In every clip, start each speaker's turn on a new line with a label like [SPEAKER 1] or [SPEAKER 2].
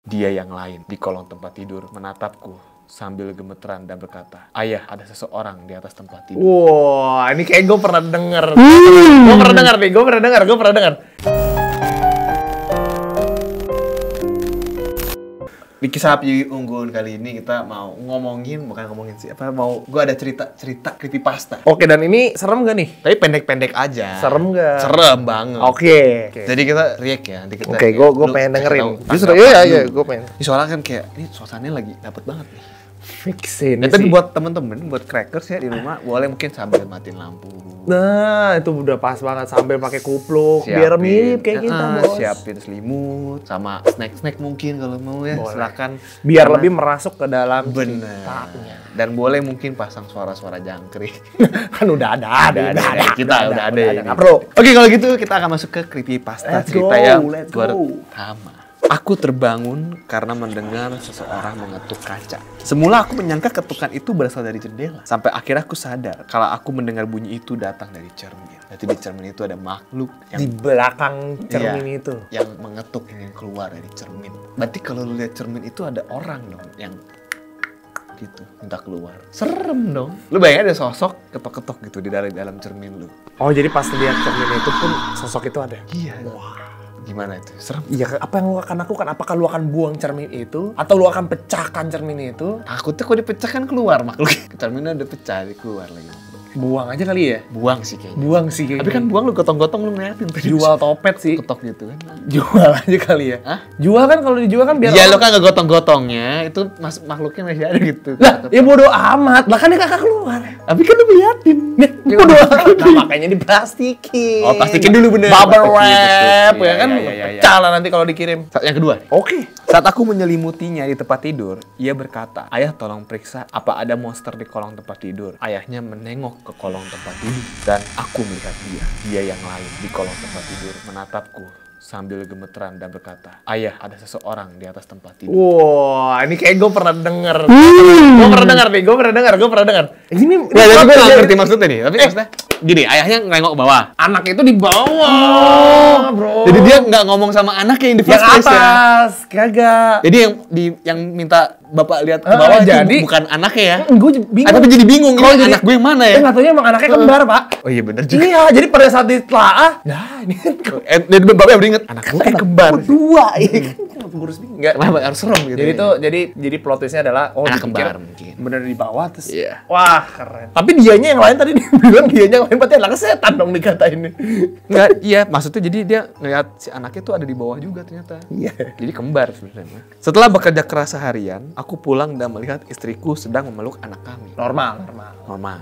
[SPEAKER 1] Dia yang lain di kolong tempat tidur menatapku sambil gemeteran dan berkata, "Ayah, ada seseorang di atas tempat tidur."
[SPEAKER 2] Wah, ini kayak gue pernah denger. Gue pernah denger.
[SPEAKER 1] Di kisah Api Unggun kali ini kita mau ngomongin, bukan ngomongin sih, gue ada cerita creepypasta.
[SPEAKER 2] Oke, dan ini serem gak nih?
[SPEAKER 1] Tapi pendek-pendek aja.
[SPEAKER 2] Serem gak?
[SPEAKER 1] Serem banget.
[SPEAKER 2] Oke.
[SPEAKER 1] Jadi kita react ya, nanti kita.
[SPEAKER 2] Oke, gue pengen dengerin. Justru iya, gue pengen.
[SPEAKER 1] Ini soalnya kan kayak, ini suasananya lagi dapet banget nih.
[SPEAKER 2] Fixin.
[SPEAKER 1] Tapi buat temen-temen, buat crackers ya di rumah, boleh mungkin sambil matiin lampu.
[SPEAKER 2] Nah, itu udah pas banget sambil pakai kupluk biar mirip kayak kita, Bos.
[SPEAKER 1] Siapin selimut sama snack-snack mungkin kalau mau ya.
[SPEAKER 2] Boleh.
[SPEAKER 1] Silakan.
[SPEAKER 2] Biar lebih merasuk ke dalam
[SPEAKER 1] Bener.
[SPEAKER 2] ceritanya.
[SPEAKER 1] Dan boleh mungkin pasang suara-suara jangkrik.
[SPEAKER 2] Kan udah ada.
[SPEAKER 1] Kita udah ada ini.
[SPEAKER 2] Nggak perlu.
[SPEAKER 1] Oke, kalau gitu kita akan masuk ke creepypasta cerita yang
[SPEAKER 2] let's go.
[SPEAKER 1] pertama. Aku terbangun karena mendengar seseorang mengetuk kaca. Semula aku menyangka ketukan itu berasal dari jendela. Sampai akhirnya aku sadar kalau aku mendengar bunyi itu datang dari cermin. Berarti di cermin itu ada makhluk yang
[SPEAKER 2] Di belakang cermin
[SPEAKER 1] Iya,
[SPEAKER 2] itu.
[SPEAKER 1] yang mengetuk ingin keluar dari cermin. Berarti kalau lu lihat cermin itu ada orang dong yang gitu minta keluar. Serem dong. Lu bayangin ada sosok ketok-ketok gitu di dalam cermin lu.
[SPEAKER 2] Oh, jadi pas lihat cermin itu pun sosok itu ada?
[SPEAKER 1] Iya. Wah. Gimana itu? Serem.
[SPEAKER 2] Iya, apa yang lu akan lakukan? Apakah lu akan buang cermin itu? Atau lu akan pecahkan cermin itu?
[SPEAKER 1] Takutnya kalau dipecah kan keluar makhluk. Cerminnya udah pecah, keluar lagi.
[SPEAKER 2] Buang aja kali ya?
[SPEAKER 1] Buang sih kayaknya. Tapi kan buang lu gotong-gotong lu ngeliatin tadi.
[SPEAKER 2] Jual topet sih.
[SPEAKER 1] Ketok gitu kan.
[SPEAKER 2] Jual aja kali ya?
[SPEAKER 1] Hah?
[SPEAKER 2] Jual kan, kalau dijual kan biar
[SPEAKER 1] Iya, lu kan ngegotong-gotongnya, itu makhluknya masih ada gitu.
[SPEAKER 2] Lah, ya bodo amat. Lah kan dia kakak keluar.
[SPEAKER 1] Tapi kan lu ngeliatin.
[SPEAKER 2] Ya bodo amat. Nah, makanya diplastikin.
[SPEAKER 1] Oh, plastikin dulu bener.
[SPEAKER 2] Bubble
[SPEAKER 1] Plastik
[SPEAKER 2] wrap,
[SPEAKER 1] gitu.
[SPEAKER 2] ya kan?
[SPEAKER 1] Iya.
[SPEAKER 2] Pecah lah nanti kalau dikirim.
[SPEAKER 1] Yang kedua.
[SPEAKER 2] Oke.
[SPEAKER 1] Saat aku menyelimutinya di tempat tidur, ia berkata, "Ayah, tolong periksa apa ada monster di kolong tempat tidur." Ayahnya menengok ke kolong tempat tidur dan aku melihat dia yang lain di kolong tempat tidur menatapku sambil gemeteran dan berkata, "Ayah, ada seseorang di atas tempat tidur."
[SPEAKER 2] Wah, ini kayak gue pernah denger. Gue pernah dengar. Ini
[SPEAKER 1] Ya, tapi gue gak ngerti maksudnya nih. Tapi maksudnya gini, ayahnya nengok ke bawah.
[SPEAKER 2] anak itu di bawah, bro.
[SPEAKER 1] Jadi dia nggak ngomong sama anak yang di
[SPEAKER 2] yang
[SPEAKER 1] first place ya.
[SPEAKER 2] atas, kagak.
[SPEAKER 1] Jadi yang minta bapak lihat ke bawah itu
[SPEAKER 2] jadi-
[SPEAKER 1] bukan anaknya ya.
[SPEAKER 2] Gue bingung.
[SPEAKER 1] Tapi jadi bingung,
[SPEAKER 2] Kalau
[SPEAKER 1] ini anak gue yang mana ya?
[SPEAKER 2] Nggak taunya emang anaknya kembar, Pak.
[SPEAKER 1] Oh iya bener juga.
[SPEAKER 2] Iya, jadi pada saat ditelaah, nah ini kan
[SPEAKER 1] Dan bapaknya baru inget, anak gue kayak kembar.
[SPEAKER 2] dua, iya kan. Kenapa gue harus bingung? Nggak.
[SPEAKER 1] Kenapa harus serem gitu?
[SPEAKER 2] Jadi
[SPEAKER 1] ya?
[SPEAKER 2] tuh, jadi plot twistnya adalah
[SPEAKER 1] Anak
[SPEAKER 2] dipikir
[SPEAKER 1] kembar mungkin.
[SPEAKER 2] bener di bawah terus.
[SPEAKER 1] Iya.
[SPEAKER 2] Wah, keren. Tapi dianya yang lain tadi bilang dianya yang lain berarti anaknya setan dong dikatain.
[SPEAKER 1] Enggak, iya maksudnya jadi dia ngeliat si anaknya tuh ada di bawah juga ternyata.
[SPEAKER 2] Iya.
[SPEAKER 1] Jadi kembar sebenarnya. Setelah bekerja keras seharian, aku pulang dan melihat istriku sedang memeluk anak kami.
[SPEAKER 2] Normal.
[SPEAKER 1] Normal.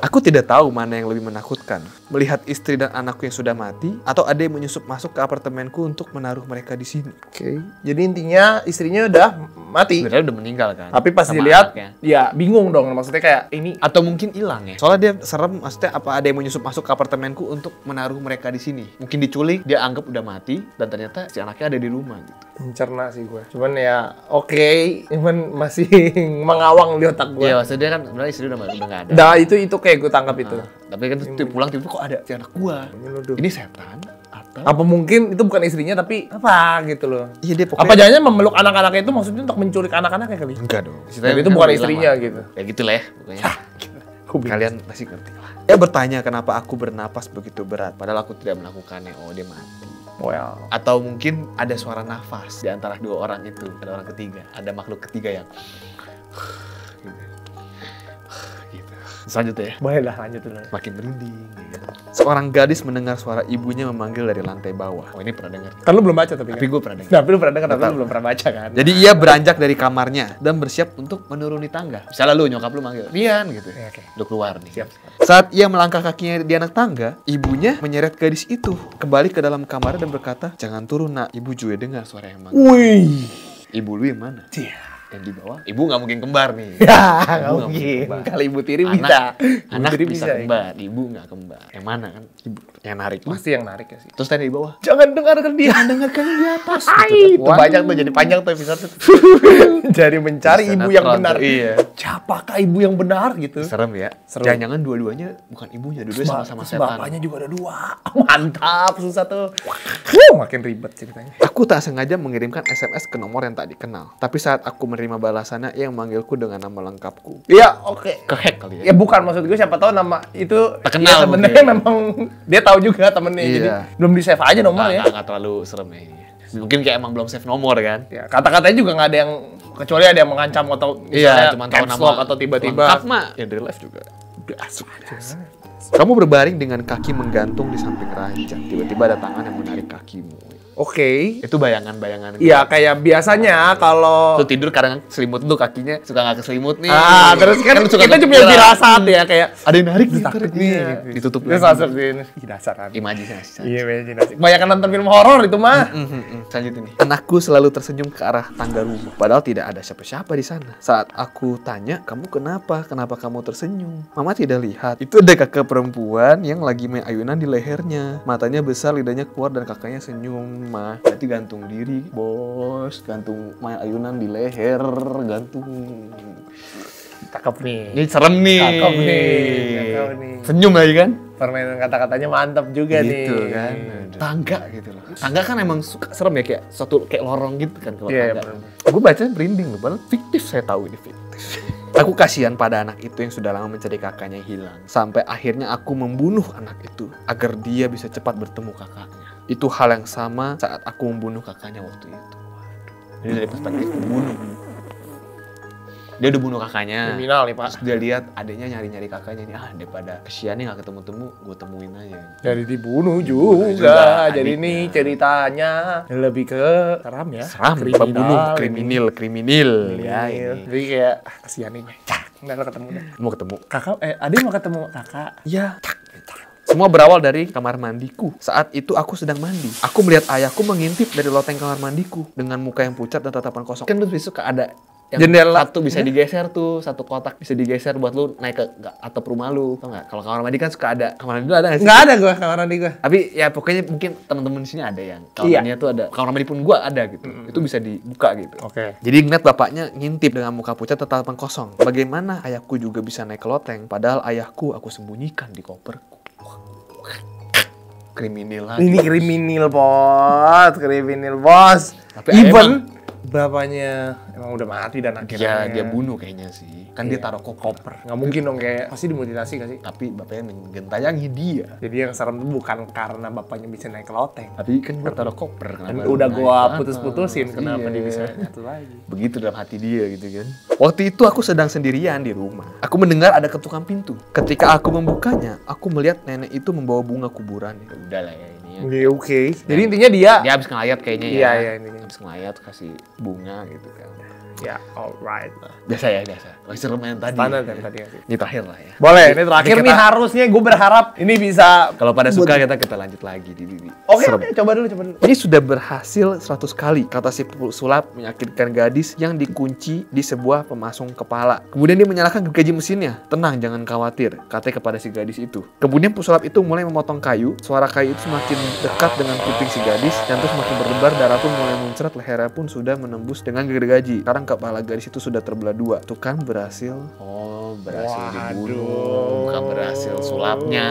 [SPEAKER 1] Aku tidak tahu mana yang lebih menakutkan. Melihat istri dan anakku yang sudah mati, atau ada yang menyusup masuk ke apartemenku untuk menaruh mereka di sini.
[SPEAKER 2] Oke. Jadi intinya istrinya udah mati.
[SPEAKER 1] Sebenarnya udah meninggal kan.
[SPEAKER 2] Tapi pas
[SPEAKER 1] sama
[SPEAKER 2] dilihat,
[SPEAKER 1] anaknya.
[SPEAKER 2] ya bingung dong. Maksudnya kayak ini.
[SPEAKER 1] Atau mungkin hilang ya. Soalnya dia serem, maksudnya apa ada yang menyusup masuk ke apartemenku untuk menaruh mereka di sini. Mungkin diculik, dia anggap udah mati, dan ternyata si anaknya ada di rumah gitu.
[SPEAKER 2] Mencerna sih gue. Cuman ya oke, cuman masih mengawang di otak gue.
[SPEAKER 1] Iya, maksudnya dia kan sebenarnya istri udah nggak ada.
[SPEAKER 2] Nah itu kayak gue tangkap itu.
[SPEAKER 1] Tapi kan tuh pulang tiba-tiba kok ada si anak gua.
[SPEAKER 2] Menuduh.
[SPEAKER 1] Ini setan atau
[SPEAKER 2] Apa mungkin itu bukan istrinya tapi apa gitu loh.
[SPEAKER 1] iya dia pokoknya
[SPEAKER 2] Apa jangan memeluk anak-anaknya itu maksudnya untuk menculik anak-anaknya kali?
[SPEAKER 1] enggak dong.
[SPEAKER 2] Dan itu bukan istrinya gitu.
[SPEAKER 1] Ya gitu lah ya pokoknya. Kalian pasti ngerti lah. Dia bertanya kenapa aku bernapas begitu berat padahal aku tidak melakukannya. Oh, dia mati.
[SPEAKER 2] Well.
[SPEAKER 1] Atau mungkin ada suara nafas di antara dua orang itu. Ada orang ketiga, ada makhluk ketiga yang gitu. Selanjutnya ya.
[SPEAKER 2] Boleh lah lanjut dulu.
[SPEAKER 1] Makin merinding gitu. Seorang gadis mendengar suara ibunya memanggil dari lantai bawah. Oh, ini pernah dengar.
[SPEAKER 2] Kan lu belum baca tapi
[SPEAKER 1] Tapi
[SPEAKER 2] kan?
[SPEAKER 1] gue pernah dengar.
[SPEAKER 2] Tapi lu pernah dengar tapi lu belum pernah baca kan?
[SPEAKER 1] Jadi ia beranjak dari kamarnya dan bersiap untuk menuruni tangga. Misalnya lu, nyokap lu manggil, "Rian," gitu.
[SPEAKER 2] Ya, oke.
[SPEAKER 1] Lu keluar nih.
[SPEAKER 2] Siap.
[SPEAKER 1] Saat ia melangkah kakinya di anak tangga, ibunya menyeret gadis itu kembali ke dalam kamar dan berkata, "Jangan turun, Nak. Ibu juga dengar suara yang manggil."
[SPEAKER 2] Wih.
[SPEAKER 1] Ibu lu yang mana?
[SPEAKER 2] Iya.
[SPEAKER 1] Dan di bawah, ibu nggak mungkin kembar nih.
[SPEAKER 2] Ya,
[SPEAKER 1] Ibu
[SPEAKER 2] nggak
[SPEAKER 1] nggak
[SPEAKER 2] mungkin.
[SPEAKER 1] kembar.
[SPEAKER 2] Kalau ibu tiri
[SPEAKER 1] Anak-
[SPEAKER 2] bisa. Ibu
[SPEAKER 1] Anak
[SPEAKER 2] tiri
[SPEAKER 1] bisa
[SPEAKER 2] ya.
[SPEAKER 1] kembar, ibu nggak kembar. Yang mana kan? Ibu. Yang narik.
[SPEAKER 2] Pasti yang narik ya sih.
[SPEAKER 1] Terus tadi di bawah.
[SPEAKER 2] Jangan dengarkan dia.
[SPEAKER 1] Dengarkan di atas.
[SPEAKER 2] Hai, itu
[SPEAKER 1] Waduh.
[SPEAKER 2] banyak tuh, jadi panjang tuh episode tuh. Jadi mencari ibu yang
[SPEAKER 1] Sinetron
[SPEAKER 2] benar.
[SPEAKER 1] tuh, iya.
[SPEAKER 2] Siapakah ibu yang benar gitu?
[SPEAKER 1] Serem ya.
[SPEAKER 2] Serem.
[SPEAKER 1] Jangan-jangan dua-duanya bukan ibunya, dua-duanya sama-sama
[SPEAKER 2] Terus
[SPEAKER 1] setan.
[SPEAKER 2] bapaknya juga ada 2. Mantap, susah tuh. Makin ribet ceritanya.
[SPEAKER 1] Aku tak sengaja mengirimkan SMS ke nomor yang tak dikenal. Tapi saat aku menerima balasannya, ia memanggilku dengan nama lengkapku.
[SPEAKER 2] Iya, oke.
[SPEAKER 1] Kehack kali ya.
[SPEAKER 2] Ya bukan, maksud gue siapa tahu nama itu
[SPEAKER 1] Terkenal
[SPEAKER 2] ya, sebenarnya
[SPEAKER 1] mungkin.
[SPEAKER 2] memang dia tahu juga temennya.
[SPEAKER 1] Iya.
[SPEAKER 2] Jadi belum di save aja nomor ya.
[SPEAKER 1] Nggak terlalu serem ya ini. Mungkin kayak emang belum save nomor kan.
[SPEAKER 2] Ya, kata-katanya juga nggak ada yang, kecuali ada yang mengancam atau misalnya
[SPEAKER 1] cuma tahu
[SPEAKER 2] caps
[SPEAKER 1] nama
[SPEAKER 2] lock atau tiba-tiba
[SPEAKER 1] lengkap mah. Ya dari live juga. Biasa. Kamu berbaring dengan kaki menggantung di samping ranjang. Tiba-tiba ada tangan yang menarik kakimu.
[SPEAKER 2] Oke.
[SPEAKER 1] Itu bayangan-bayangan.
[SPEAKER 2] Iya, kayak biasanya kalau
[SPEAKER 1] Tuh tidur kadang selimut tuh kakinya suka nggak keselimut nih.
[SPEAKER 2] terus kan
[SPEAKER 1] suka
[SPEAKER 2] kita cuma
[SPEAKER 1] kepikiran.
[SPEAKER 2] firasat ya, kayak
[SPEAKER 1] Ada yang narik nih,
[SPEAKER 2] takut
[SPEAKER 1] tarik
[SPEAKER 2] nih.
[SPEAKER 1] ditutup
[SPEAKER 2] Terus
[SPEAKER 1] lagi.
[SPEAKER 2] langsung ini. Ih, dasar kan.
[SPEAKER 1] Imajinasi.
[SPEAKER 2] Iya, imajinasi. Banyak nonton film horor itu mah.
[SPEAKER 1] Selanjutnya nih. Anakku selalu tersenyum ke arah tangga rumah. Padahal tidak ada siapa-siapa di sana. Saat aku tanya, kamu kenapa? Kenapa kamu tersenyum? Mama tidak lihat. Itu ada kakak perempuan yang lagi main ayunan di lehernya. Matanya besar, lidahnya keluar dan kakaknya senyum. Mah, berarti gantung diri, bos. Gantung main ayunan di leher, gantung.
[SPEAKER 2] Cakep nih.
[SPEAKER 1] Ini serem nih.
[SPEAKER 2] Cakep nih.
[SPEAKER 1] Senyum lagi kan?
[SPEAKER 2] Permainan kata-katanya mantap juga nih.
[SPEAKER 1] Gitu kan. Tangga gitu loh. Tangga kan emang suka serem ya, kayak suatu kayak lorong gitu kan kalau
[SPEAKER 2] Iya,
[SPEAKER 1] tangga.
[SPEAKER 2] bener.
[SPEAKER 1] Gue bacanya merinding loh, padahal fiktif, saya tahu ini fiktif. Aku kasihan pada anak itu yang sudah lama mencari kakaknya yang hilang. Sampai akhirnya aku membunuh anak itu agar dia bisa cepat bertemu kakaknya. Itu hal yang sama saat aku membunuh kakaknya waktu itu. Waduh. Ini dari perspektif pembunuh. Dia udah bunuh kakaknya.
[SPEAKER 2] Kriminal nih, Pak.
[SPEAKER 1] Terus dia lihat adiknya nyari-nyari kakaknya nih. Daripada kesian nih gak ketemu-temu, gue temuin aja.
[SPEAKER 2] Jadi dibunuh
[SPEAKER 1] juga
[SPEAKER 2] juga. Jadi
[SPEAKER 1] adiknya.
[SPEAKER 2] ini ceritanya lebih ke seram ya.
[SPEAKER 1] Seram, pembunuh, kriminal. Ya ini.
[SPEAKER 2] Jadi kayak kasihan nih. Cak, nggak ketemu dah.
[SPEAKER 1] Mau ketemu.
[SPEAKER 2] Kakak, adik mau ketemu kakak.
[SPEAKER 1] Iya. Semua berawal dari kamar mandiku. Saat itu aku sedang mandi. Aku melihat ayahku mengintip dari loteng kamar mandiku dengan muka yang pucat dan tatapan kosong. Kan lu suka ada yang
[SPEAKER 2] Jendela.
[SPEAKER 1] satu bisa digeser tuh, satu kotak bisa digeser buat lu naik ke atap rumah lu. Tau nggak? Kalau kamar mandi kan suka ada. Kamar mandi lu ada nggak sih?
[SPEAKER 2] Nggak ada gua kamar mandi gua.
[SPEAKER 1] Tapi ya pokoknya mungkin teman-teman di sini ada yang kamar
[SPEAKER 2] Iya.
[SPEAKER 1] mandinya tuh ada. Kamar mandi pun gua ada gitu. Itu bisa dibuka gitu.
[SPEAKER 2] Oke.
[SPEAKER 1] Jadi ngeliat bapaknya ngintip dengan muka pucat tatapan kosong. Bagaimana ayahku juga bisa naik ke loteng, padahal ayahku aku sembunyikan di koperku. Kriminal lagi.
[SPEAKER 2] Ini kriminal bos.
[SPEAKER 1] Tapi
[SPEAKER 2] Even bapaknya emang udah mati dan akhirnya
[SPEAKER 1] dia bunuh kayaknya sih. Kan dia taruh koper.
[SPEAKER 2] nggak mungkin dong, kayak pasti dimutilasi gak sih?
[SPEAKER 1] Tapi bapaknya menggentayangi dia.
[SPEAKER 2] Jadi yang serem tuh bukan karena bapaknya bisa naik ke loteng.
[SPEAKER 1] Tapi kan dia taruh koper.
[SPEAKER 2] Dan
[SPEAKER 1] kenapa
[SPEAKER 2] udah
[SPEAKER 1] naik?
[SPEAKER 2] gua putus-putusin, kenapa
[SPEAKER 1] Iya.
[SPEAKER 2] dia bisa nyatu lagi?
[SPEAKER 1] Begitu dalam hati dia gitu kan. Waktu itu aku sedang sendirian di rumah. Aku mendengar ada ketukan pintu. Ketika aku membukanya, aku melihat nenek itu membawa bunga kuburan. Ya udah lah ya ini ya.
[SPEAKER 2] Oke. Jadi intinya dia
[SPEAKER 1] Dia habis ngelayat kayaknya ya.
[SPEAKER 2] Iya, intinya.
[SPEAKER 1] Habis ngelayat kasih bunga gitu kan.
[SPEAKER 2] ya alright.
[SPEAKER 1] Biasa. Masih serem yang tadi.
[SPEAKER 2] Standar kan tadi nggak sih?
[SPEAKER 1] Ini terakhir lah ya.
[SPEAKER 2] Boleh, ini terakhir
[SPEAKER 1] Kita-
[SPEAKER 2] nih, harusnya gue berharap ini bisa.
[SPEAKER 1] Kalau pada suka kita lanjut lagi di
[SPEAKER 2] Oke,
[SPEAKER 1] serem.
[SPEAKER 2] coba dulu.
[SPEAKER 1] Ini sudah berhasil 100 kali, kata si sulap meyakinkan gadis yang dikunci di sebuah pemasung kepala. Kemudian dia menyalakan gergaji mesinnya. Tenang, jangan khawatir, katanya kepada si gadis itu. Kemudian pesulap itu mulai memotong kayu. Suara kayu itu semakin dekat dengan kuping si gadis, dan terus semakin berdebar, darah pun mulai muncrat, lehernya pun sudah menembus dengan gergaji. Sekarang kepala gadis itu sudah terbelah dua. Tuh kan berhasil. Oh, berhasil dibunuh. Bukan berhasil sulapnya.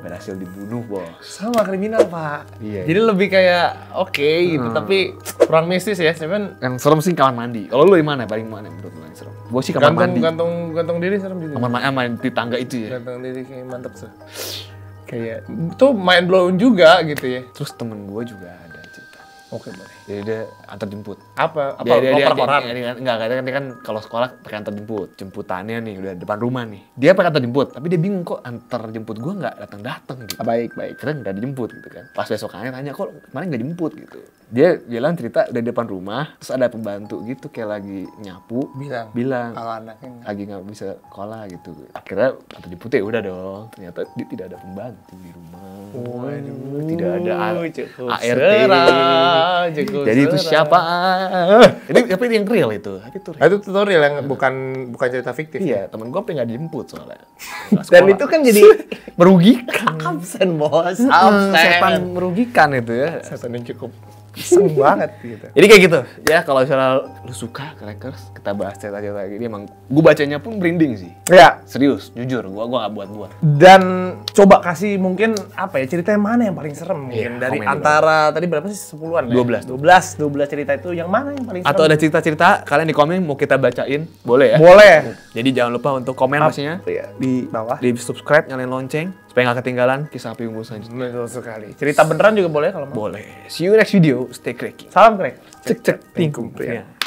[SPEAKER 1] Berhasil dibunuh, bos.
[SPEAKER 2] Sama kriminal, Pak.
[SPEAKER 1] Iya.
[SPEAKER 2] Jadi lebih kayak oke gitu, tapi kurang mistis ya. Cuman
[SPEAKER 1] Yang serem sih kamar mandi. Kalau lu yang mana? Paling mana menurut lu yang serem? Gue sih kamar mandi.
[SPEAKER 2] gantung diri serem juga.
[SPEAKER 1] Kamar mandi main di tangga itu ya.
[SPEAKER 2] Gantung diri kayak mantep tuh. Kayak itu mind blown juga gitu ya.
[SPEAKER 1] Terus temen gue juga ada cerita.
[SPEAKER 2] Oke, boleh.
[SPEAKER 1] Jadi dia antar jemput.
[SPEAKER 2] Apa
[SPEAKER 1] Dia
[SPEAKER 2] koran?
[SPEAKER 1] enggak, dia kan kalau sekolah pakai antar jemput. Jemputannya nih udah depan rumah nih. Dia pakai antar jemput, tapi dia bingung kok antar jemput gua enggak datang-datang gitu.
[SPEAKER 2] Baik.
[SPEAKER 1] Keren enggak dijemput gitu kan. Pas besokannya tanya, kok kemarin enggak jemput gitu. Dia bilang cerita udah di depan rumah, terus ada pembantu gitu kayak lagi nyapu. Bilang
[SPEAKER 2] kalau anaknya
[SPEAKER 1] lagi nggak bisa sekolah gitu. Akhirnya antar jemput ya udah dong. Ternyata dia tidak ada pembantu di rumah.
[SPEAKER 2] Waduh,
[SPEAKER 1] Tidak ada
[SPEAKER 2] cukup
[SPEAKER 1] ART.
[SPEAKER 2] seram, cukup
[SPEAKER 1] Jadi itu siapa? Tapi yang real itu.
[SPEAKER 2] Itu tutorial yang bukan cerita fiktif.
[SPEAKER 1] Iya, temen gue nggak dijemput soalnya.
[SPEAKER 2] Dan itu kan jadi
[SPEAKER 1] merugikan.
[SPEAKER 2] absen, Bos.
[SPEAKER 1] Setan merugikan itu ya.
[SPEAKER 2] Setan yang cukup iseng banget gitu.
[SPEAKER 1] Jadi kayak gitu. Ya kalau misalnya lu suka Crackers, kita bahas cerita-cerita gini emang gue bacanya pun merinding sih.
[SPEAKER 2] Ya,
[SPEAKER 1] Serius, jujur, gua nggak buat.
[SPEAKER 2] dan coba kasih mungkin apa ya, cerita yang mana yang paling serem mungkin
[SPEAKER 1] Iya,
[SPEAKER 2] dari
[SPEAKER 1] komen di
[SPEAKER 2] antara tadi berapa sih, 10-an ya?
[SPEAKER 1] 12
[SPEAKER 2] cerita itu yang mana yang paling serem?
[SPEAKER 1] Atau ada cerita-cerita kalian di komen mau kita bacain, boleh ya?
[SPEAKER 2] Boleh.
[SPEAKER 1] Jadi jangan lupa untuk komen pastinya
[SPEAKER 2] Iya, di bawah.
[SPEAKER 1] di subscribe, nyalain lonceng supaya nggak ketinggalan kisah api unggu selanjutnya.
[SPEAKER 2] Betul sekali. Cerita beneran juga boleh kalau mau.
[SPEAKER 1] Boleh. See you next video. Stay cracky.
[SPEAKER 2] Salam Crack.
[SPEAKER 1] Cek cek
[SPEAKER 2] Tingkum
[SPEAKER 1] tingkum.
[SPEAKER 2] pria.
[SPEAKER 1] Iya.